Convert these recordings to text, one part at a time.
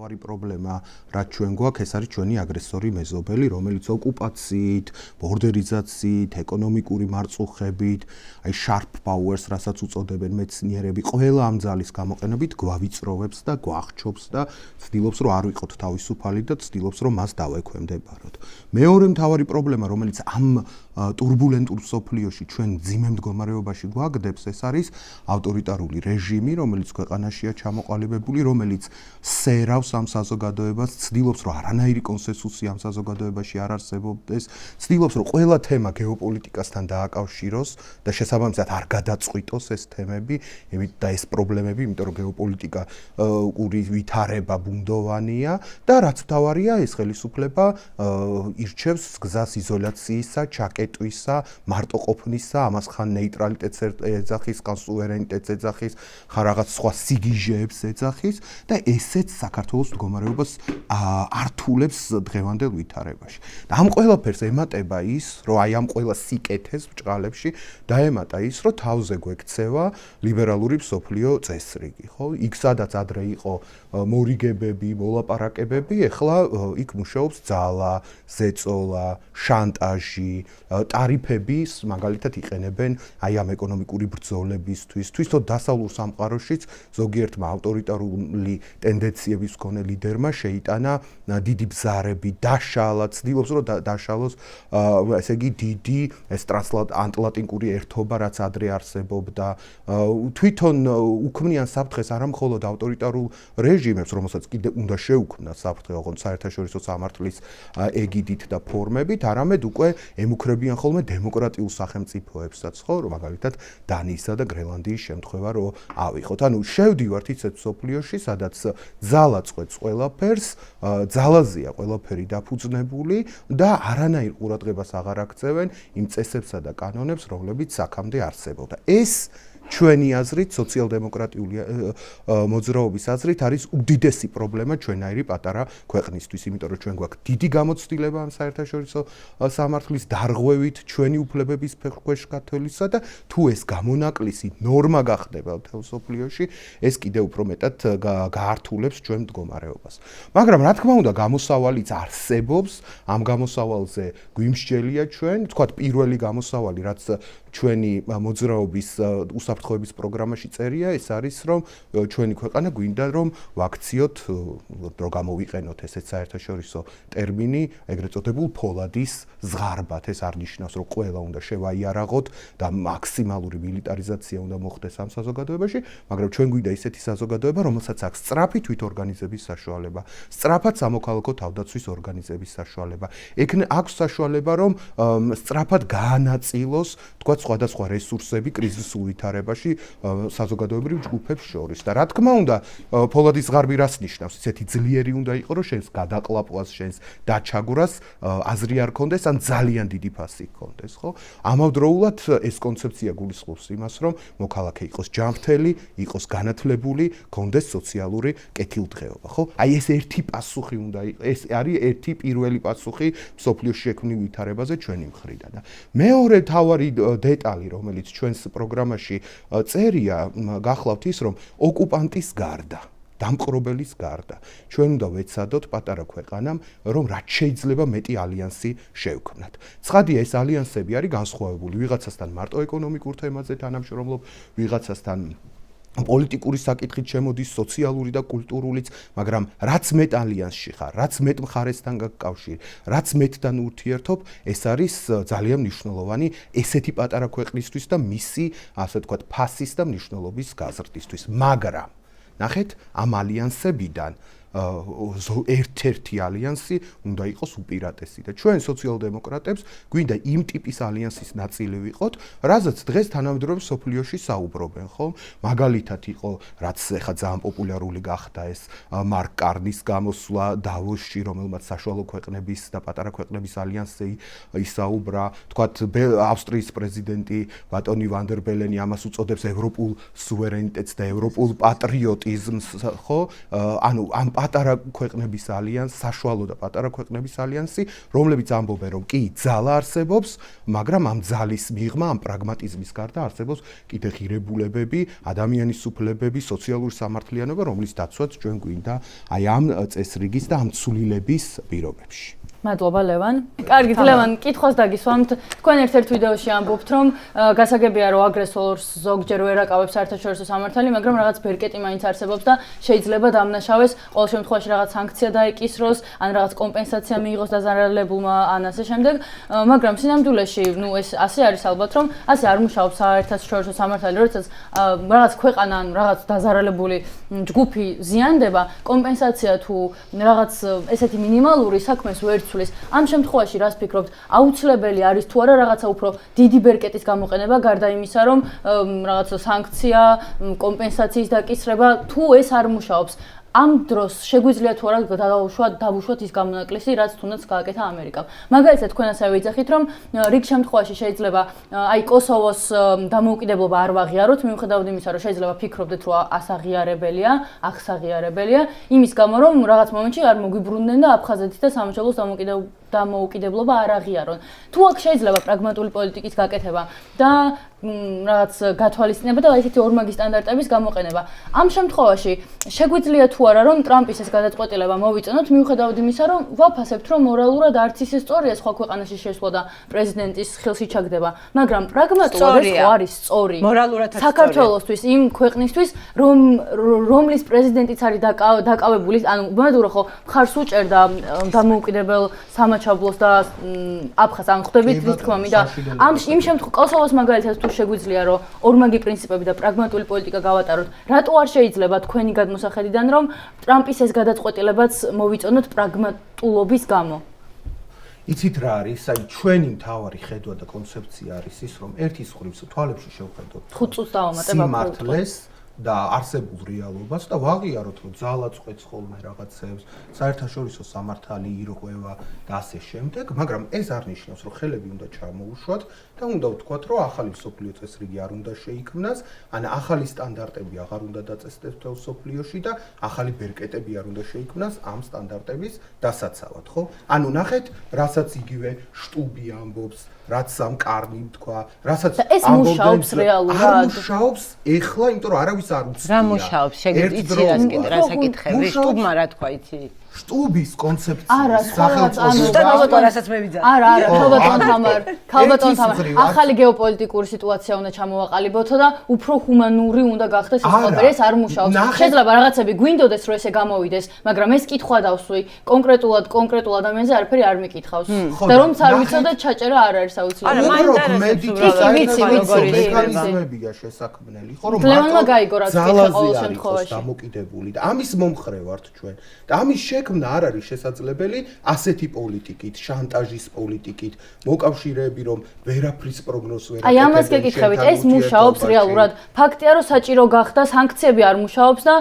მთავარი პრობლემა, რაც ჩვენ გვაქვს, ეს არის ჩვენი აგრესორი მეზობელი, რომელიც ოკუპაციით, ბორდერიზაციით, ეკონომიკური მარწუხებით, აი sharp powers, რასაც უწოდებენ მეცნიერები, ყველა ამ ძალის გამოყენებით გვავიწროვებს და გვახჩობს და ცდილობს, რომ არ ვიყოთ თავისუფალი და ცდილობს, რომ მას დავექვემდებაროთ. მეორე მთავარი პრობლემა, რომელიც ამ турбулентურ სოფლიოში ჩვენ მძიმე მდგომარეობაში გვაგდებს, ეს არის ავტორიტარული რეჟიმი, რომელიც ქვეყანაშია ჩამოყალიბებული, რომელიც სერავს ამ საზოგადოებას, ცდილობს, რომ არანაირი კონსენსუსი ამ საზოგადოებაში არ არსებობდეს, ცდილობს, რომ ყველა თემა გეოპოლიტიკასთან დააკავშიროს და შესაბამისად არ გადაწყვიტოს ეს თემები და ეს პრობლემები, იმიტომ რომ გეოპოლიტიკა ვითარება ბუნდოვანია და რაც მთავარია, ეს ხელისუფლება ირჩევს გზას იზოლაციისა, ჩაკეტვისა, მარტოყოფნისა, ამას ხან ნეიტრალიტეტს ეძახის, ხან სუვერენიტეტს ეძახის, ხან რაღაც სხვა სიგიჟეებს ეძახის და ესეც საქართველოს მდგომარეობას ართულებს დღევანდელ ვითარებაში. და ამ ყველაფერს ემატება ის, რომ აი ამ ყველა სიკეთეს ბჭყალებში დაემატა ის, რომ თავზე გვექცევა ლიბერალური მსოფლიო წესრიგი, ხო? იქ სადაც ადრე იყო მორიგებები, მოლაპარაკებები, ეხლა იქ მუშაობს ძალა, ზეწოლა, შანტაჟი, ტარიფების მაგალითად იყენებენ აი ამ ეკონომიკური ბრძოლებისთვის, თვითონ დასავლურ სამყაროშიც ზოგიერთმა ავტორიტარული ტენდენციების მქონე ლიდერმა შეიტანა დიდი ბზარები, დაშალა, ცდილობს რომ დაშალოს ესე იგი დიდი ეს ტრანსატლანტიკური ერთობა, რაც ადრე არსებობდა. თვითონ უქმნიან საფრთხეს არა მხოლოდ ავტორიტარულ რეჟიმებს, რომელსაც კიდე უნდა შეუქმნას საფრთხე, ოღონდ საერთაშორისო სამართლის ეგიდით და ფორმებით, არამედ უკვე ემუქრებიან ხოლმე დემოკრატიულ სახელმწიფოებსაც, ხო, რომ მაგალითად დანიისა და გრენლანდიის შემთხვევა რო ავიღოთ. ანუ შევდივართ ისეთ სოფლიოში, სადაც ძალა წყვეტს ყველაფერს, ძალაზეა ყველაფერი დაფუძნებული და არანაირ ყურადღებას აღარ აქცევენ იმ წესებსა და კანონებს, რომლებიც აქამდე არსებობდა. ეს ჩვენი აზრით, სოციალ-დემოკრატიული მოძრაობის აზრით არის უდიდესი პრობლემა ჩვენაირი პატარა ქვეყნისთვის, იმიტომ რომ ჩვენ გვაქვს დიდი გამოცდილება ამ საერთაშორისო სამართლის დარღვევით, ჩვენი უფლებების ქვეშ გათვლისა და თუ ეს გამონაკლისი ნორმა გახდება მთელ სოფლიოში, ეს კიდევ უფრო მეტად გაართულებს ჩვენ მდგომარეობას. მაგრამ რა თქმა უნდა, გამოსავალიც არსებობს, ამ გამოსავალზე გვიმსჯელია ჩვენ, თქვათ პირველი გამოსავალი, რაც ჩვენი მოძრაობის უსაფრთხოების პროგრამაში წერია, ეს არის, რომ ჩვენი ქვეყანა გვინდა, რომ ვაქციოთ, რომ გამოვიყენოთ ესეც საერთაშორისო ტერმინი, ეგრეთ წოდებულ ფოლადის ზღარბად. ეს არ ნიშნავს, რომ ყველა უნდა შევაიარაღოთ და მაქსიმალური მილიტარიზაცია უნდა მოხდეს ამ საზოგადოებაში, მაგრამ ჩვენ გვინდა ისეთი საზოგადოება, რომელსაც აქვს სწრაფი თვითორგანიზების საშუალება, სწრაფად სამოქალაქო თავდაცვის ორგანიზების საშუალება. აქვს საშუალება, რომ სწრაფად გაანაწილოს, თქვათ, სხვადასხვა რესურსები კრიზისულ ვითარებაში საზოგადოებრივ ჯგუფებს შორის. და რა თქმა უნდა, ფოლადის ზღარბი რას ნიშნავს? ისეთი ძლიერი უნდა იყოს, რომ შენს გადაყლაპვას, შენს დაჩაგვრას აზრი არ ქონდეს, ან ძალიან დიდი ფასი ქონდეს, ხო? ამავდროულად ეს კონცეფცია გულისხმობს იმას, რომ მოქალაქე იყოს ჯანმრთელი, იყოს განათლებული, ქონდეს სოციალური კეთილდღეობა, ხო? აი ეს ერთი პასუხი უნდა იყოს, ეს არის ერთი პირველი პასუხი მსოფლიოს შექმნილ ვითარებაზე ჩვენი მხრიდან. და მეორე თავარი დეტალი, რომელიც ჩვენს პროგრამაში წერია, გახლავთ ის, რომ ოკუპანტის გარდა, დამყრობელის გარდა, ჩვენ უნდა ვეცადოთ პატარა ქვეყანამ, რომ რაც შეიძლება მეტი ალიანსი შევქმნათ. ცხადია, ეს ალიანსები არის განსხვავებული, ვიღაცასთან მარტო ეკონომიკურ თემაზე თანამშრომლობ, ვიღაცასთან პოლიტიკური საკითხით შემოდის, სოციალური და კულტურულიც, მაგრამ რაც მეტ ალიანსში ხარ, რაც მეტ მხარესთან გაქვს კავშირი, რაც მეტთან ურთიერთობ, ეს არის ძალიან მნიშვნელოვანი ესეთი პატარა ქვეყნისთვის და მისი, ასე ვთქვათ, ფასის და მნიშვნელობის გაზრდისთვის. მაგრამ ნახეთ, ამ ალიანსებიდან ერთ-ერთი ალიანსი უნდა იყოს უპირატესი და ჩვენ სოციალ-დემოკრატებს გვინდა იმ ტიპის ალიანსის ნაწილი ვიყოთ, რაზეც დღეს თანამედროვე სოფლიოში საუბრობენ, ხო? მაგალითად იყო, რაც ახლა ძალიან პოპულარული გახდა ეს მარკ კარნის გამოსვლა დავოსში, რომელმაც საშუალო ქვეყნების და პატარა ქვეყნების ალიანსი ისაუბრა, თქვათ ავსტრიის პრეზიდენტი ბატონი ვან დერ ბელენი ამას უწოდებს ევროპულ სუვერენიტეტს და ევროპულ პატრიოტიზმს, ხო? ანუ ამ პატარა ქვეყნების ალიანსი, საშუალო და პატარა ქვეყნების ალიანსი, რომლებიც ამბობენ, რომ კი, ძალა არსებობს, მაგრამ ამ ძალის მიღმა, ამ პრაგმატიზმის გარდა არსებობს კიდე ღირებულებები, ადამიანის უფლებები, სოციალური სამართლიანობა, რომლის დაცვაც ჩვენ გვინდა აი ამ წესრიგის და ამ ცვლილების პირობებში. მადლობა ლევან. კარგით, ლევან, კითხვას დაგისვამთ. თქვენ ერთ-ერთ ვიდეოში ამბობთ, რომ გასაგებია, რომ აგრესორს ზოგჯერ ვერ აკავებს საერთაშორისო სამართალი, მაგრამ რაღაც ბერკეტი მაინც არსებობს და შეიძლება დამნაშავეს, ყოველ შემთხვევაში რაღაც სანქცია დაეკისროს, ან რაღაც კომპენსაცია მიიღოს დაზარალებულმა, ან ასე შემდეგ. მაგრამ სინამდვილეში, ეს ასე არის ალბათ, რომ ასე არ მუშაობს საერთაშორისო სამართალი, როდესაც რაღაც ქვეყანა ან რაღაც დაზარალებული ჯგუფი ზიანდება, კომპენსაცია თუ რაღაც ესეთი მინიმალური საქმეს ვერ ამ შემთხვევაში რას ფიქრობთ? აუცილებელი არის თუ არა რაღაცა უფრო დიდი ბერკეტის გამოყენება გარდა იმისა, რომ რაღაცა სანქცია, კომპენსაციის დაკისრება, თუ ეს არ მუშაობს? ამ დროს შეგვიძლია თუ არა დავუშვათ ის გამონაკლისი, რაც თუნდაც გააკეთა ამერიკამ. მაგალითად, თქვენ ასევე იძახით, რომ რიგ შემთხვევაში შეიძლება აი კოსოვოს დამოუკიდებლობა არ ვაღიაროთ, მიუხედავად იმისა, რომ შეიძლება ფიქრობდეთ, რომ აღსაღიარებელია, იმის გამო, რომ რაღაც მომენტში არ მოგვიბრუნდნენ და აფხაზეთის და სამოჩაბლოს დამოუკიდებლობა არ აღიარონ. თუ აქ შეიძლება პრაგმატული პოლიტიკის გაკეთება და რაღაც გათვალისწინება და ესეთი ორმაგი სტანდარტების გამოყენება. ამ შემთხვევაში შეგვიძლია თუ არა რომ ტრამპის ეს გადაწყვეტილება მოვიწონოთ, მიუხედავად იმისა, რომ ვაფასებთ, რომ მორალურად არც ისე სწორია სხვა ქვეყანაში შესვლა და პრეზიდენტის ხელში ჩაგდება, მაგრამ პრაგმატულად ეს ხო არის სწორი. საქართველოსთვის, იმ ქვეყნისთვის, რომლის პრეზიდენტიც არის დაკავებული, ანუ ბუნებრივად ხო მხარს უჭერდა დამოუკიდებელ სამაჩაბლოს და აფხაზს, ან ხვდებით ის თქმა მინდა. იმ შემთხვევაში კოსოვოს მაგალითად თუ შეგვიძლია რომ ორმაგი პრინციპები და პრაგმატული პოლიტიკა გავატაროთ, რატო არ შეიძლება თქვენი გადმოსახედიდან რომ ტრამპის ეს გადაწყვეტილებაც მოვიწონოთ პრაგმატულობის გამო? იცით რა არის? აი ჩვენი მთავარი ხედვა და კონცეფცია არის ის, რომ ერთის მხრივ თვალებში შევხედოთ 5 წუთს დავამატებ სიმართლეს და არსებულ რეალობას და ვაღიაროთ, რომ ძალა წყვეტს ხოლმე რაღაცებს, საერთაშორისო სამართალი ირღვევა და ასე შემდეგ, მაგრამ ეს არ ნიშნავს, რომ ხელები უნდა ჩამოუშვათ და უნდა ვთქვათ, რომ ახალი მსოფლიო წესრიგი არ უნდა შეიქმნას, ან ახალი სტანდარტები აღარ უნდა დაწესდეს მთელ მსოფლიოში და ახალი ბერკეტები არ უნდა შეიქმნას ამ სტანდარტების დასაცავად, ხო? ანუ ნახეთ, რასაც იგივე შტუბი ამბობს, რაც ამ კარნი თქვა, რასაც ეს მუშაობს რეალურად. არ მუშაობს ეხლა, იმიტომ რომ არავის არ უცდია. რა მუშაობს? იცი რა საკითხები? შტუბმა რა თქვა, იცი? შტუბის კონცეფცია რასაც მე ვიძახ. არა, ქალბატონ თამარ, ახალი გეოპოლიტიკური სიტუაცია უნდა ჩამოვაყალიბოთო და უფრო ჰუმანური უნდა გახდეს ეს ყველაფერი, ეს არ მუშაობს. შეიძლება რაღაცები გვინდოდეს, რომ ესე გამოვიდეს, მაგრამ ეს კითხვა დავსვი, კონკრეტულ ადამიანზე არაფერი არ მიკითხავს. და რომც არ ვიცოდეთ, ჩაჭერა არ არის აუცილებელი. მექანიზმებია შესაქმნელი, ხო რომ ლევანმა გაიგო რა თქვა ყოველ შემთხვევაში. დამოკიდებული და ამის მომხრე ვართ ჩვენ. და ამის შექმნა არ არის შესაძლებელი ასეთი პოლიტიკით, შანტაჟის პოლიტიკით, მოკავშირეები რომ ვერაფრის პროგნოზს ვერ აკეთებენ. აი ამას გეკითხებით, ეს მუშაობს რეალურად. ფაქტია რომ საჭირო გახდა, სანქციები არ მუშაობს და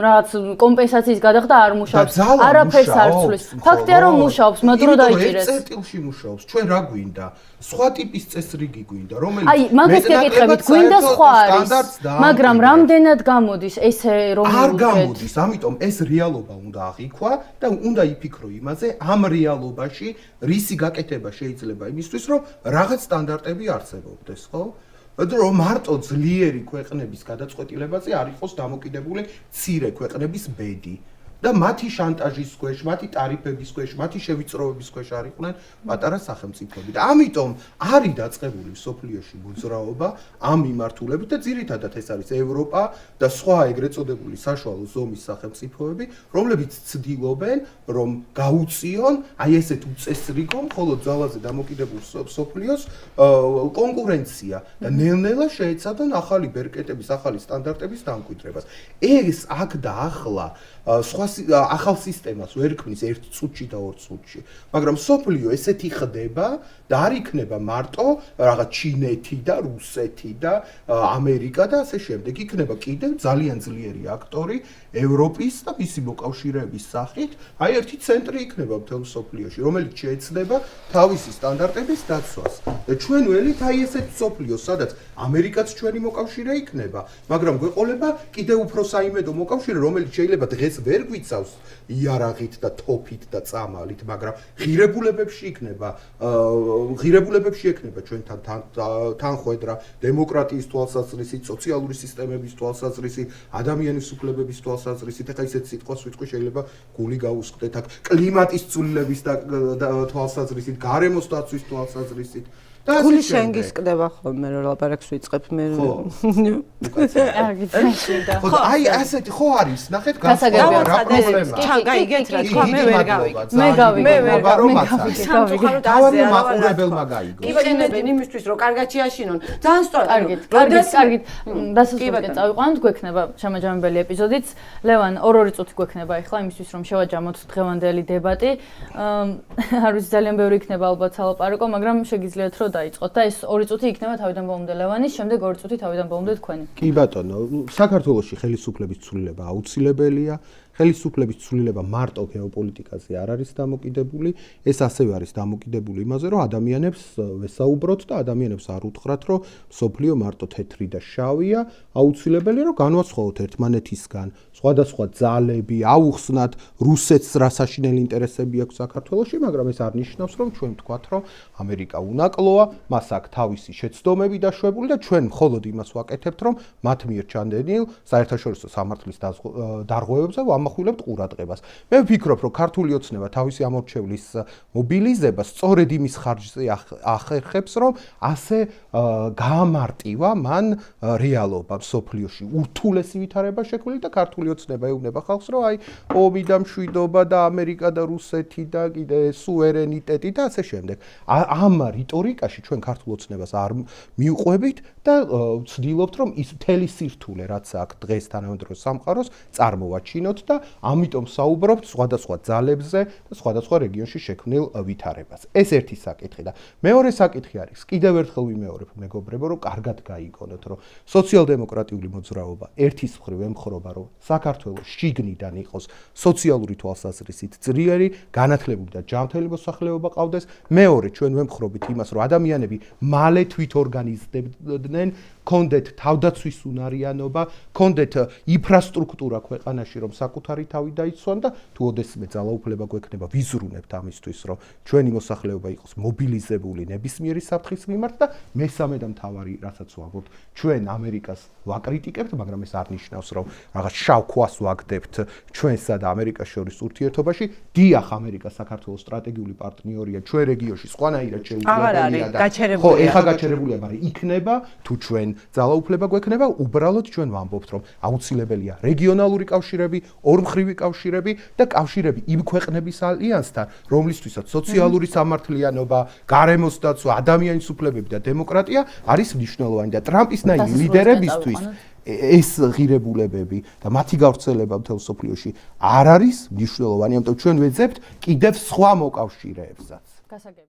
რაღაც კომპენსაციის გადახდა არ მუშაობს. არაფერს არ ცვლის. ფაქტია რომ მუშაობს, მადრო დაიჭირეს. ეს წელში მუშაობს. ჩვენ რა გვინდა? სხვა ტიპის წესრიგი გვინდა, რომელიც აი მაგას გეკითხებით, გვინდა სხვა არის, მაგრამ რამდენად გამოდის ესე რომ არ გამოდის, ამიტომ ეს რეალობა უნდა აღიქვა და უნდა იფიქრო იმაზე, ამ რეალობაში რისი გაკეთება შეიძლება იმისთვის, რომ რაღაც სტანდარტები არსებობდეს, ხო? რომ მარტო ძლიერი ქვეყნების გადაწყვეტილებაზე არ იყოს დამოკიდებული მცირე ქვეყნების ბედი. და მათი შანტაჟის ქვეშ, მათი ტარიფების ქვეშ, მათი შევიწროების ქვეშ არ იყვნენ პატარა სახელმწიფოები. და ამიტომ არის დაწყებული მსოფლიოში მოძრაობა ამ მიმართულებით და ძირითადად ეს არის ევროპა და სხვა ეგრეთ წოდებული საშუალო ზომის სახელმწიფოები, რომლებიც ცდილობენ, რომ გაუწიონ აი ესეთ უწესრიგო, მხოლოდ ძალაზე დამოკიდებულ მსოფლიოს კონკურენცია და ნელ-ნელა შეეცადონ ახალი ბერკეტების, ახალი სტანდარტების დამკვიდრებას. ეს აქ და ახლა სხვა ახალ სისტემას ვერ ქმნის 1 წუთში და 2 წუთში, მაგრამ სოფლიო ესეთი ხდება და არ იქნება მარტო რაღაც ჩინეთი და რუსეთი და ამერიკა და ასე შემდეგ, იქნება კიდევ ძალიან ძლიერი აქტორი ევროპის და მისი მოკავშირეების სახით, აი ერთი ცენტრი იქნება მთელ სოფლიოში, რომელიც შეეცდება თავისი სტანდარტების დაცვას. და ჩვენ ველით აი ესეთ სოფლიოს, სადაც ამერიკაც ჩვენი მოკავშირე იქნება, მაგრამ გვეყოლება კიდევ უფრო საიმედო მოკავშირე, რომელიც შეიძლება დღეს ვერ იცავს იარაღით და თოფით და წამალით, მაგრამ ღირებულებებში იქნება ჩვენთან თანხვედრა, დემოკრატიის თვალსაზრისით, სოციალური სისტემების თვალსაზრისით, ადამიანის უფლებების თვალსაზრისით, ეხლა ისეთ სიტყვას ვიტყვი შეიძლება გული გაუსხდეთ აქ კლიმატის ცვლილების და თვალსაზრისით, გარემოს დაცვის თვალსაზრისით. გული შენ გისკდება ხოლმე რომ ლაპარაკს ვიწყებ მე. ხო, აი ასეთი ხო არის, ნახეთ გასაგებია რა პრობლემა. ჩაგაიგეთ რა თქვა მე ვერ გავიგე. მე ვერ დავარი მაყურებელმა გაიგო. კი ვენებენ იმისთვის რომ კარგად შეაშინონ. ძალიან სწორად. კარგით. დასასრულებლად წავიყვანოთ, გვექნება შემაჯამებელი ეპიზოდიც. ლევან, ორი წუთი გვექნება ახლა იმისთვის რომ შევაჯამოთ დღევანდელი დებატი. არ ვიცი ძალიან ბევრი იქნება ალბათ სალაპარაკო, მაგრამ შეგიძლიათ რომ დაიწყოთ და ეს 2 წუთი იქნება თავიდან ბოლომდე ლევანის, შემდეგ 2 წუთი თავიდან ბოლომდე თქვენი. კი ბატონო, საქართველოში ხელისუფლების ცვლილება აუცილებელია. ხელისუფლების ცვლილება მარტო გეოპოლიტიკაზე არ არის დამოკიდებული, ეს ასევე არის დამოკიდებული იმაზე, რომ ადამიანებს ვესაუბროთ და ადამიანებს არ უთხრათ, რომ სოფლიო მარტო თეთრი და შავია, აუცილებელია, რომ განვაცხოთ ერთმანეთისგან სხვადასხვა ძალები, აუხსნათ რუსეთს რა საშინელი ინტერესები აქვს საქართველოში, მაგრამ ეს არ ნიშნავს, რომ ჩვენ ვთქვათ, რომ ამერიკა უნაკლოა, მას აქვს თავისი შეცდომები დაშვებული და ჩვენ მხოლოდ იმას ვაკეთებთ, რომ მათ მიერ ჩანდენილ საერთაშორისო სამართლის დარღვევებზე ვამახვილებთ ყურადღებას. მე ვფიქრობ, რომ ქართული ოცნება თავისი ამორჩევლის მობილიზებას სწორედ იმის ხარჯზე ახერხებს, რომ ასე გაამარტივა მან რეალობა სოფლიოში, ურთულესი ვითარება შექმნილი და ქართული ოცნება ეუბნება ხალხს, რომ აი ომი და მშვიდობა და ამერიკა და რუსეთი და კიდე სუვერენიტეტი და ასე შემდეგ. ამ რიტორიკაში ჩვენ ქართულ ოცნებას არ მიუყვებით და ვცდილობთ, რომ ის მთელი სირთულე, რაც აქვს დღეს თანამედროვე სამყაროს, წარმოვაჩინოთ და ამიტომ საუბრობთ სხვადასხვა ძალებზე და სხვადასხვა რეგიონში შექმნილ ვითარებას. ეს ერთი საკითხი და მეორე საკითხი არის, კიდევ ერთხელ ვიმეორებ მეგობრებო, რომ კარგად გაიგონოთ, რომ სოციალ-დემოკრატიული მოძრაობა ერთის მხრივ ემხრობა, რომ საქართველოს შიგნიდან იყოს სოციალური თვალსაზრისით ძლიერი, განათლებული და ჯანმრთელი მოსახლეობა ყავდეს. მეორე, ჩვენ ვემხრობით იმას, რომ ადამიანები მალე თვითორგანიზდებდნენ, კონდეთ თავდაცვის უნარიანობა, კონდეთ ინფრასტრუქტურა ქვეყანაში, რომ საკუთარი თავი დაიცვან და თუ ოდესმე ძალაუფლება გვექნება, ვიზრუნებთ ამისთვის, რომ ჩვენი მოსახლეობა იყოს მობილიზებული ნებისმიერი საფრთხის მიმართ და მესამე და მთავარი, რასაც ვამბობთ, ჩვენ ამერიკას ვაკრიტიკებთ, მაგრამ ეს არ ნიშნავს, რომ რაღაც შავ ქვას ვაგდებთ ჩვენსა და ამერიკას შორის ურთიერთობაში. დიახ, ამერიკა საქართველოს სტრატეგიული პარტნიორია, ჩვენ რეგიონში სხვანაირად შეუძლებელია და ხო, ეხა გაჩერებულია, მაგრამ იქნება თუ ჩვენ ძალაუფლება გვექნება, უბრალოდ ჩვენ ვამბობთ, რომ აუცილებელია რეგიონალური კავშირები, ორმხრივი კავშირები და კავშირები იმ ქვეყნების ალიანსთან, რომლისთვისაც სოციალური სამართლიანობა, გარემოს დაცვა, ადამიანის უფლებები და დემოკრატია არის მნიშვნელოვანი და ტრამპისნაირი ლიდერებისთვის ეს ღირებულებები და მათი გავრცელება მთელ სოფლიოში არ არის მნიშვნელოვანი, ამიტომ ჩვენ ვეძებთ კიდევ სხვა მოკავშირეებსაც.